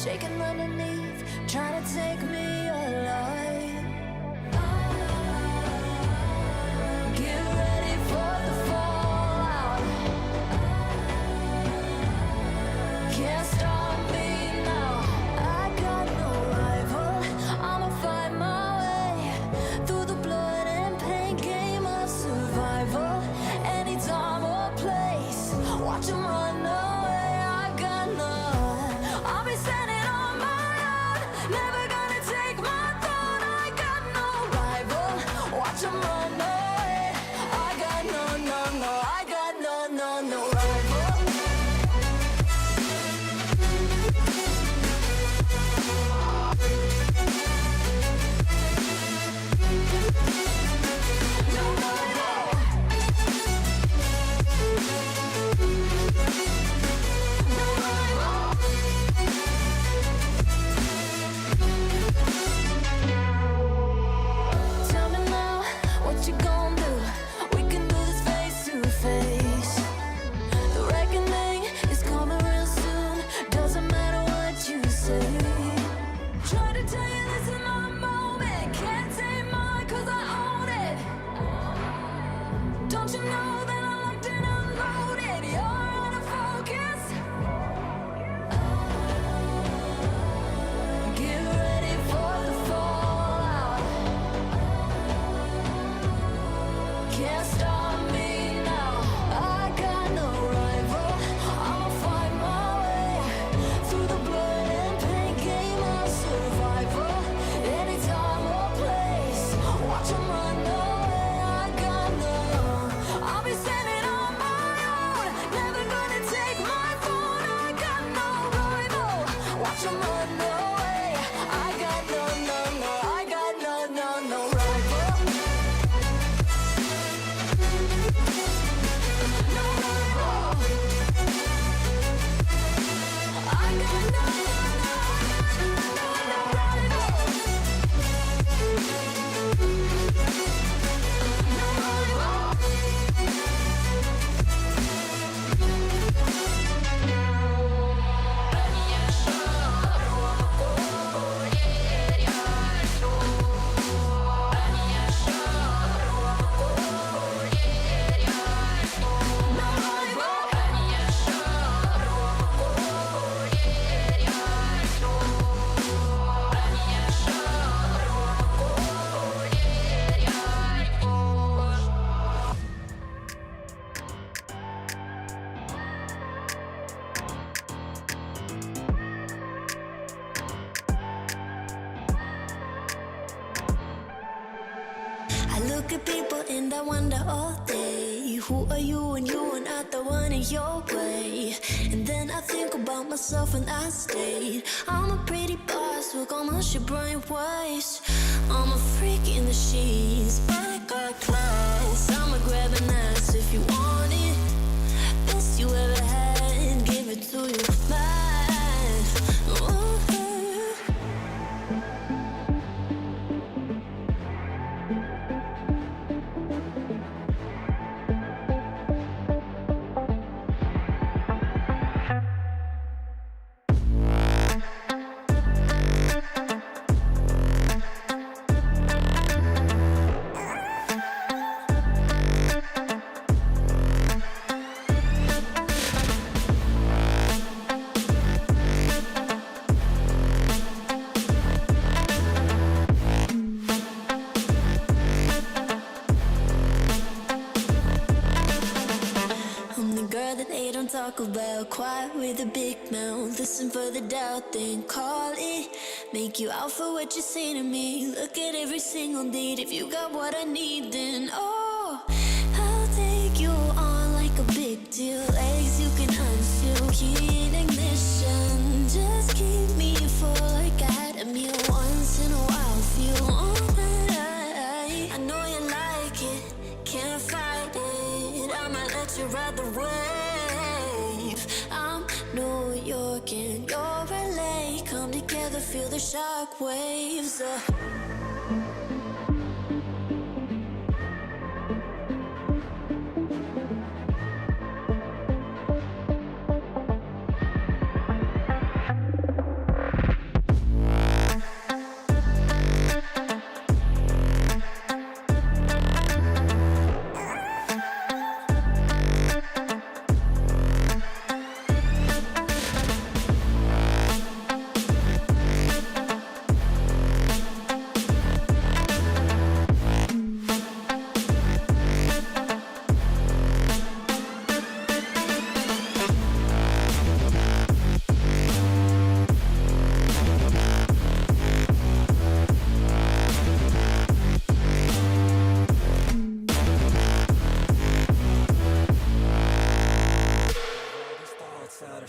shaking underneath, trying to take me alive. Get ready for the fallout. Can't stop me now. I got no rival. I'ma find my way through the blood and pain game of survival. Any time or place, watch 'em run away. I got none. I'll be standing on my own, never gonna take my throne. I got no rival. Watch 'em run away. I got no, no, no. I got no, no, no rival. No rival. No rival. Tell me now, what you gon' do? We can do this face to face. The reckoning is coming real soon. Doesn't matter what you say. Try to tell you this is my moment. Can't take mine 'cause I own it. Don't you know that I'm locked and unloaded? You're out of focus. Get ready for the fallout. Can't stop me now. I got no rival. I'll find my way through the blood and pain game of survival. Any time or place, watch 'em run away. I got no. I'll be standing on my own, never gonna take my phone. I got no rival. Watch 'em run away. I got no, no, no. I got no, no, no rival. No rival. I got no, no, no rival. No rival. No rival. I look at people and I wonder all day, who are you and you are not the one in your way. And then I think about myself and I state, I'm a pretty boss, look almost your brain waste. I'm a freak in the sheets, but I got class. I'ma grab an ass if you want it. Best you ever had, give it to you fast. Ooh. I'm the girl that they don't talk about, quiet with a big mouth. Listen for the doubt, then call it. Make you out for what you say to me. Look at every single date. If you got what I need, then oh, I'll take you on like a big deal. Legs you can unseal, key in ignition. Just keep me full like I had a meal once in a while. Feel alright. I know you like it, can't fight it. I'ma let you ride the wave. I'm New York and you're LA. Come together, feel the shock waves.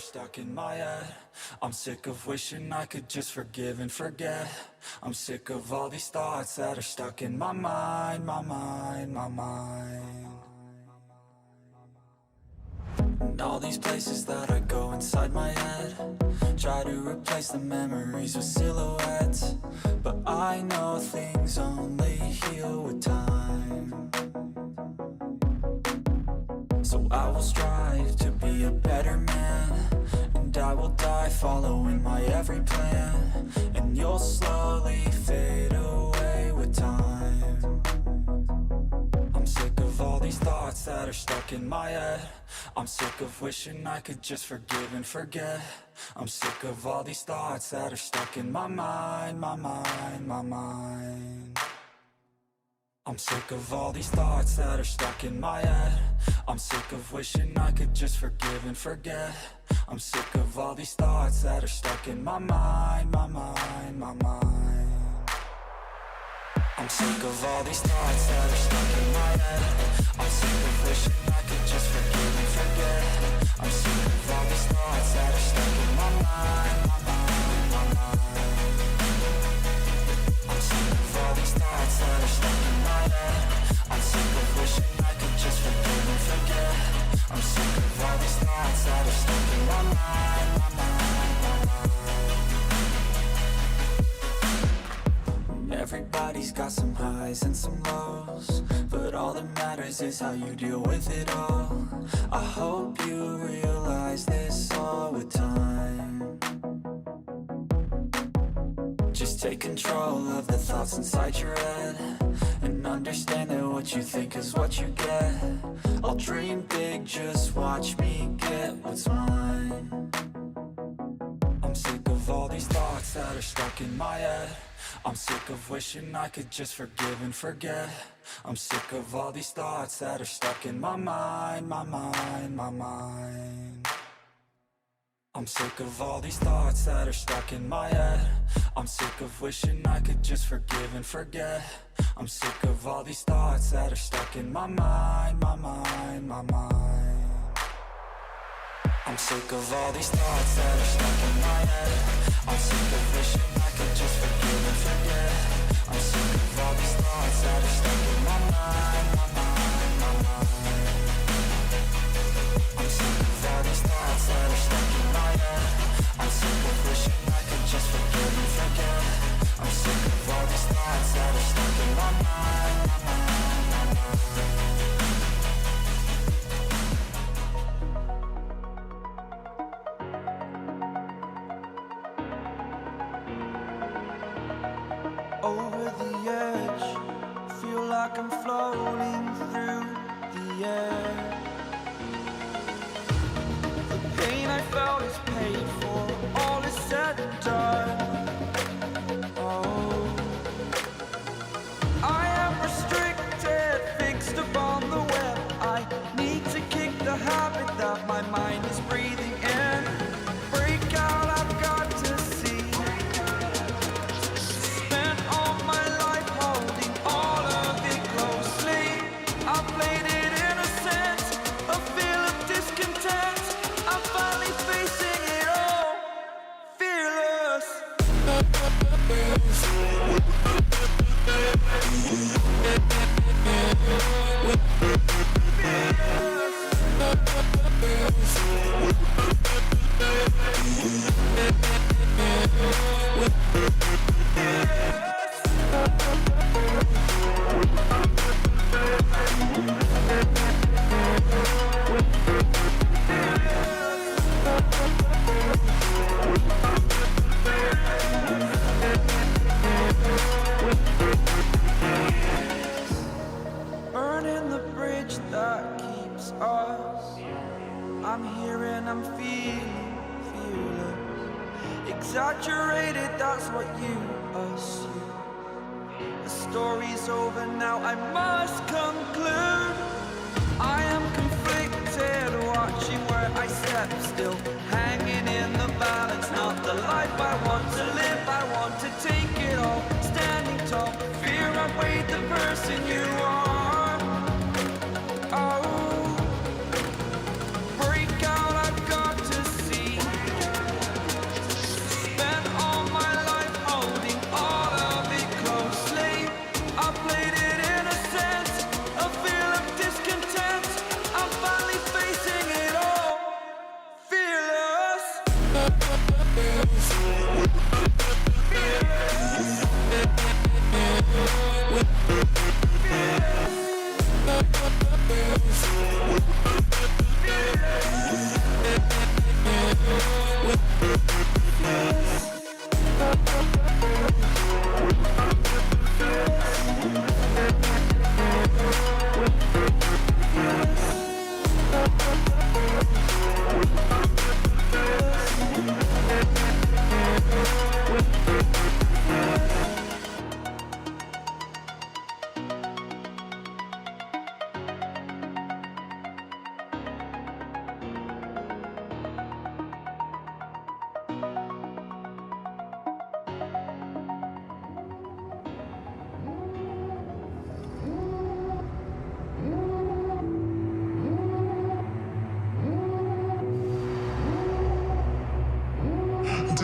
stuck in my head. I'm sick of wishing I could just forgive and forget. I'm sick of all these thoughts that are stuck in my mind, my mind, my mind. And all these places that I go inside my head, try to replace the memories with silhouettes, but I know things only heal with time. So I will strive to be a better man, and I will die following my every plan, and you'll slowly fade away with time. I'm sick of all these thoughts that are stuck in my head. I'm sick of wishing I could just forgive and forget. I'm sick of all these thoughts that are stuck in my mind, my mind, my mind. I'm sick of all these thoughts that are stuck in my head. I'm sick of wishing I could just forgive and forget. I'm sick of all these thoughts that are stuck in my mind, my mind, my mind. I'm sick of all these thoughts that are stuck in my head. I'm sick of wishing I could just forgive and forget. I'm sick of all these thoughts that are stuck in my mind, my mind, my mind. I'm sick of all these thoughts that are stuck in my head. I'm sick of wishing I could just forgive and forget. I'm sick of all these thoughts that are stuck in my mind, my mind, my mind. Everybody's got some highs and some lows, but all that matters is how you deal with it all. I hope you realize this all with time. Just take control of the thoughts inside your head, and understand that what you think is what you get. I'll dream big, just watch me get what's mine. I'm sick of all these thoughts that are stuck in my head. I'm sick of wishing I could just forgive and forget. I'm sick of all these thoughts that are stuck in my mind, my mind, my mind. I'm sick of all these thoughts that are stuck in my head. I'm sick of wishing I could just forgive and forget. I'm sick of all these thoughts that are stuck in my mind, my mind, my mind. I'm sick of all these thoughts that are stuck in my head. I'm sick of wishing I could just forgive and forget. I'm sick of all these thoughts that are stuck in my mind, my mind, my mind. I'm sick of all these thoughts that are stuck in my head. I'm sick of wishing I could just forgive and forget. I'm sick of all these thoughts that are stuck in my mind, my mind, my mind. Over the edge, feel like I'm floating through the air. The pain I felt is paid for, all is said and done. Oh, I am restricted, fixed upon the web. I need to kick the habit that my mind is breathing in. Break out, I've got to see. Spent all my life holding all of it closely. I played it innocent, a feel of discontent. I'm finally facing it all, fearless. Burning the bridge that keeps us. I'm here and I'm feeling fearless. Exaggerated, that's what you assume. The story's over now, I must conclude. I am conflicted, watching where I step still, hanging in the balance. Not the life I want to live, I want to take it all. Standing tall, fear outweighed the person you are. Oh, break out, I've got to see.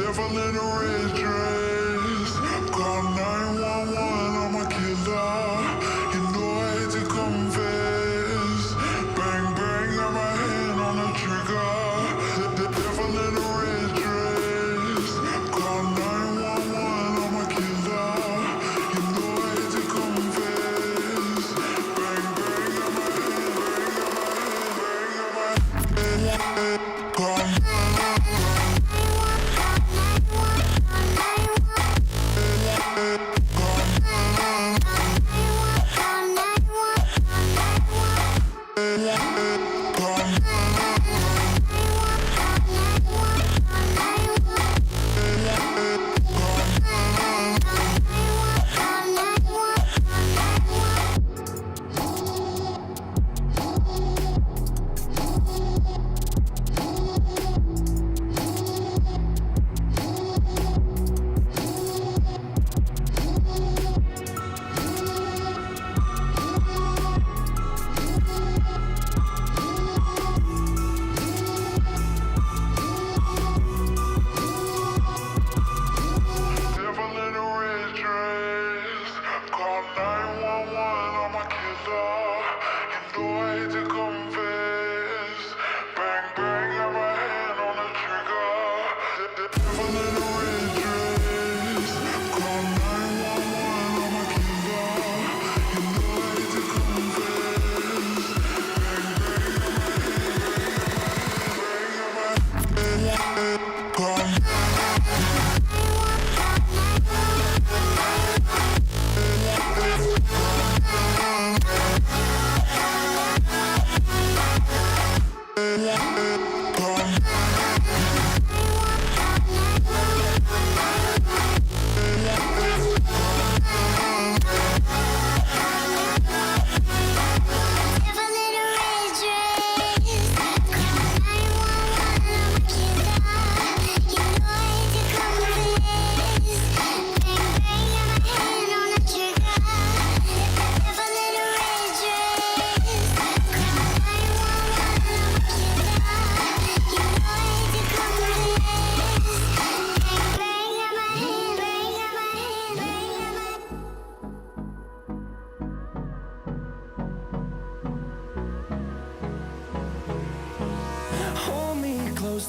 devil in a red dress. Call 911, I'm a killer. You know I hate to confess. Bang, bang, got my hand on the trigger. The devil in a red dress. Call 911, I'm a killer. You know I hate to confess. Bang, bang, got my hand, bang, got my hand. Call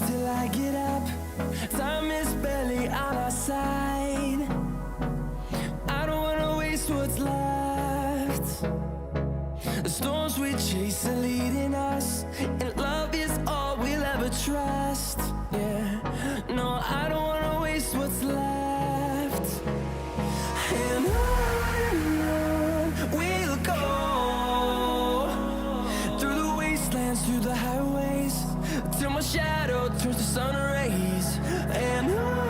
till I get up. Time is barely on our side. I don't wanna waste what's left. The storms we chase are leading us, and love is all we'll ever trust. Yeah, no, I don't wanna waste what's left. And on we'll go, through the wastelands, through the highways, till my shadow turns to sun rays. And on